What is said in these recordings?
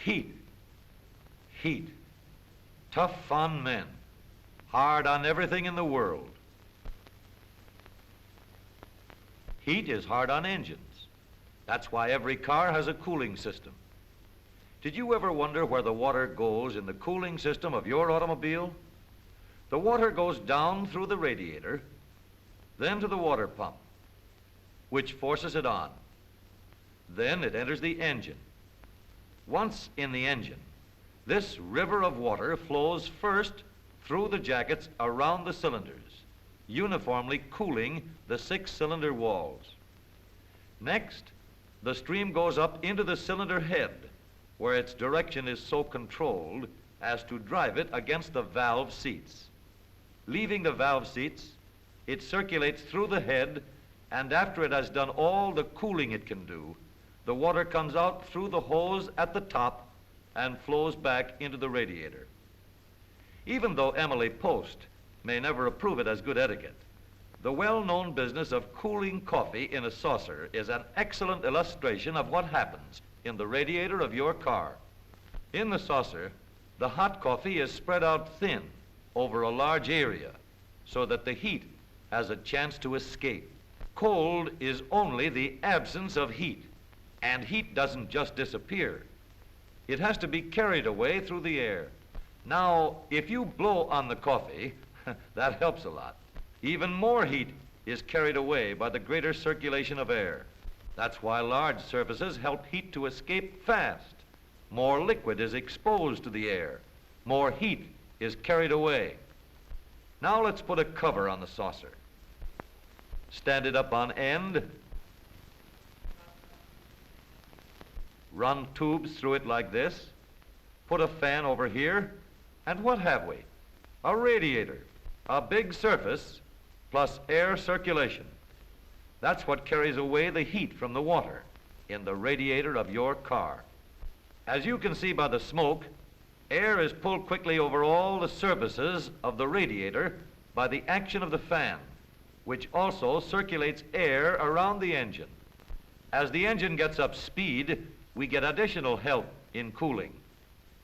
Heat. Heat. Tough on men. Hard on everything in the world. Heat is hard on engines. That's why every car has a cooling system. Did you ever wonder where the water goes in the cooling system of your automobile? The water goes down through the radiator, then to the water pump, which forces it on. Then it enters the engine. Once in the engine, this river of water flows first through the jackets around the cylinders, uniformly cooling the 6-cylinder walls. Next, the stream goes up into the cylinder head, where its direction is so controlled as to drive it against the valve seats. Leaving the valve seats, it circulates through the head, and after it has done all the cooling it can do, the water comes out through the hose at the top and flows back into the radiator. Even though Emily Post may never approve it as good etiquette, the well-known business of cooling coffee in a saucer is an excellent illustration of what happens in the radiator of your car. In the saucer, the hot coffee is spread out thin over a large area so that the heat has a chance to escape. Cold is only the absence of heat, and heat doesn't just disappear. It has to be carried away through the air. Now, if you blow on the coffee, that helps a lot. Even more heat is carried away by the greater circulation of air. That's why large surfaces help heat to escape fast. More liquid is exposed to the air. More heat is carried away. Now let's put a cover on the saucer. Stand it up on end. Run tubes through it like this. Put a fan over here. And what have we? A radiator. A big surface plus air circulation. That's what carries away the heat from the water in the radiator of your car. As you can see by the smoke, air is pulled quickly over all the surfaces of the radiator by the action of the fan, which also circulates air around the engine. As the engine gets up speed, we get additional help in cooling.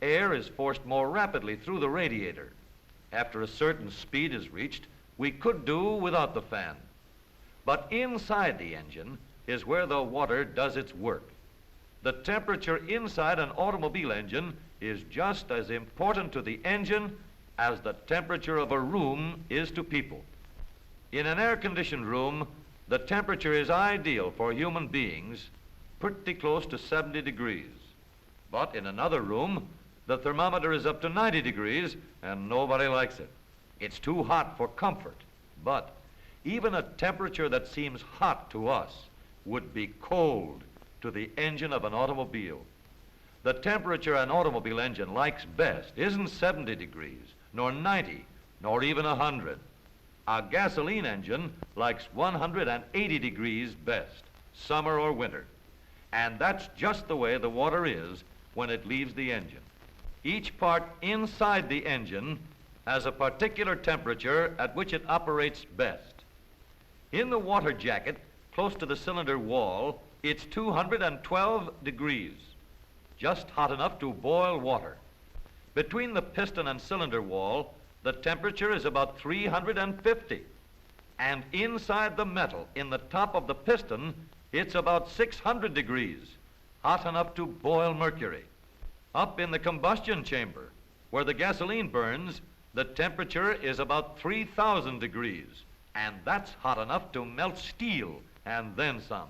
Air is forced more rapidly through the radiator. After a certain speed is reached, we could do without the fan. But inside the engine is where the water does its work. The temperature inside an automobile engine is just as important to the engine as the temperature of a room is to people. In an air-conditioned room, the temperature is ideal for human beings, pretty close to 70 degrees. But in another room, the thermometer is up to 90 degrees and nobody likes it. It's too hot for comfort. But even a temperature that seems hot to us would be cold to the engine of an automobile. The temperature an automobile engine likes best isn't 70 degrees, nor 90, nor even 100. A gasoline engine likes 180 degrees best, summer or winter. And that's just the way the water is when it leaves the engine. Each part inside the engine has a particular temperature at which it operates best. In the water jacket, close to the cylinder wall, it's 212 degrees, just hot enough to boil water. Between the piston and cylinder wall, the temperature is about 350. And inside the metal, in the top of the piston, it's about 600 degrees, hot enough to boil mercury. Up in the combustion chamber, where the gasoline burns, the temperature is about 3,000 degrees, and that's hot enough to melt steel and then some.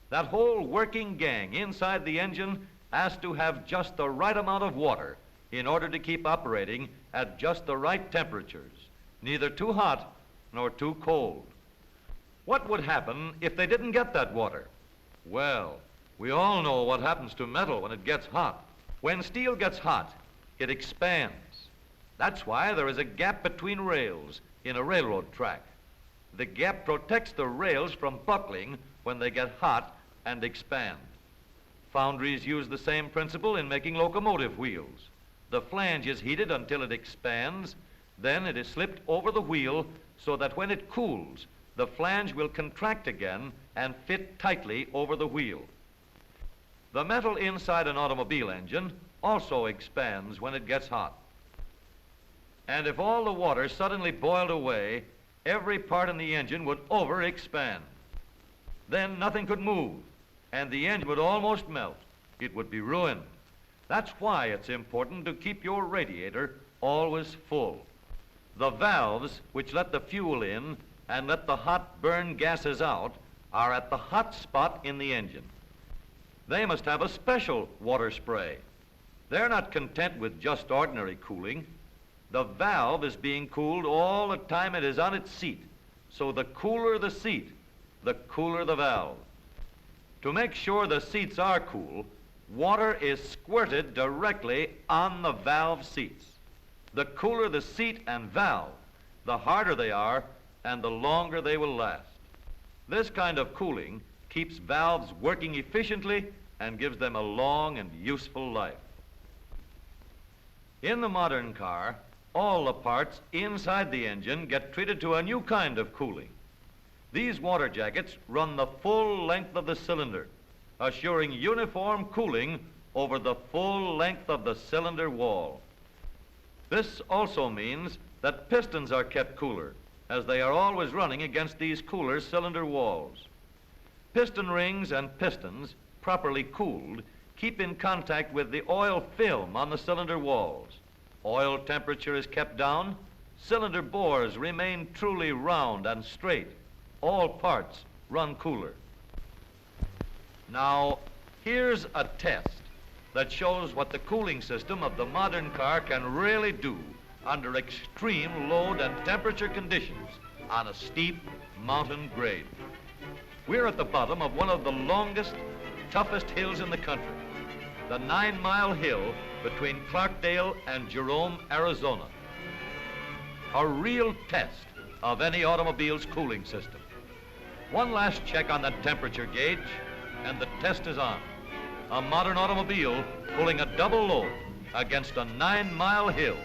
That whole working gang inside the engine has to have just the right amount of water in order to keep operating at just the right temperatures, neither too hot nor too cold. What would happen if they didn't get that water? Well, we all know what happens to metal when it gets hot. When steel gets hot, it expands. That's why there is a gap between rails in a railroad track. The gap protects the rails from buckling when they get hot and expand. Foundries use the same principle in making locomotive wheels. The flange is heated until it expands, then it is slipped over the wheel so that when it cools, the flange will contract again and fit tightly over the wheel. The metal inside an automobile engine also expands when it gets hot. And if all the water suddenly boiled away, every part in the engine would over-expand. Then nothing could move, and the engine would almost melt. It would be ruined. That's why it's important to keep your radiator always full. The valves which let the fuel in and let the hot burn gases out are at the hot spot in the engine. They must have a special water spray. They're not content with just ordinary cooling. The valve is being cooled all the time it is on its seat. So the cooler the seat, the cooler the valve. To make sure the seats are cool, water is squirted directly on the valve seats. The cooler the seat and valve, the harder they are and the longer they will last. This kind of cooling keeps valves working efficiently and gives them a long and useful life. In the modern car, all the parts inside the engine get treated to a new kind of cooling. These water jackets run the full length of the cylinder, assuring uniform cooling over the full length of the cylinder wall. This also means that pistons are kept cooler, as they are always running against these cooler cylinder walls. Piston rings and pistons, properly cooled, keep in contact with the oil film on the cylinder walls. Oil temperature is kept down, cylinder bores remain truly round and straight. All parts run cooler. Now, here's a test that shows what the cooling system of the modern car can really do under extreme load and temperature conditions on a steep mountain grade. We're at the bottom of one of the longest, toughest hills in the country, the 9-mile hill between Clarkdale and Jerome, Arizona. A real test of any automobile's cooling system. One last check on that temperature gauge, and the test is on. A modern automobile pulling a double load against a 9-mile hill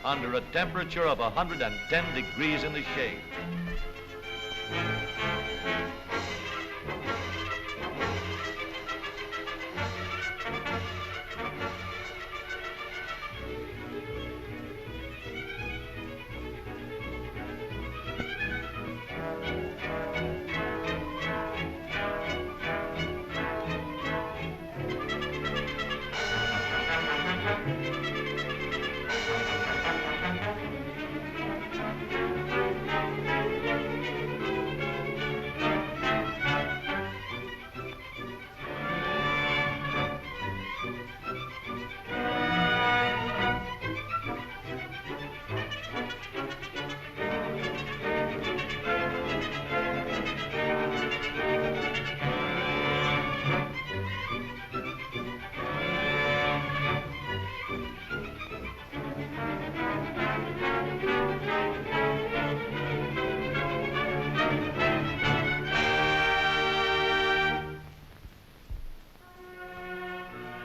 under a temperature of 110 degrees in the shade.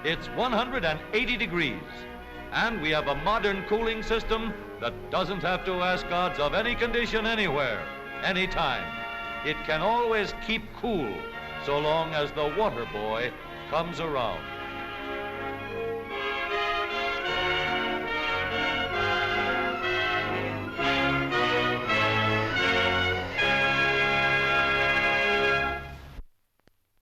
It's 180 degrees, and we have a modern cooling system that doesn't have to ask odds of any condition anywhere, anytime. It can always keep cool so long as the water boy comes around.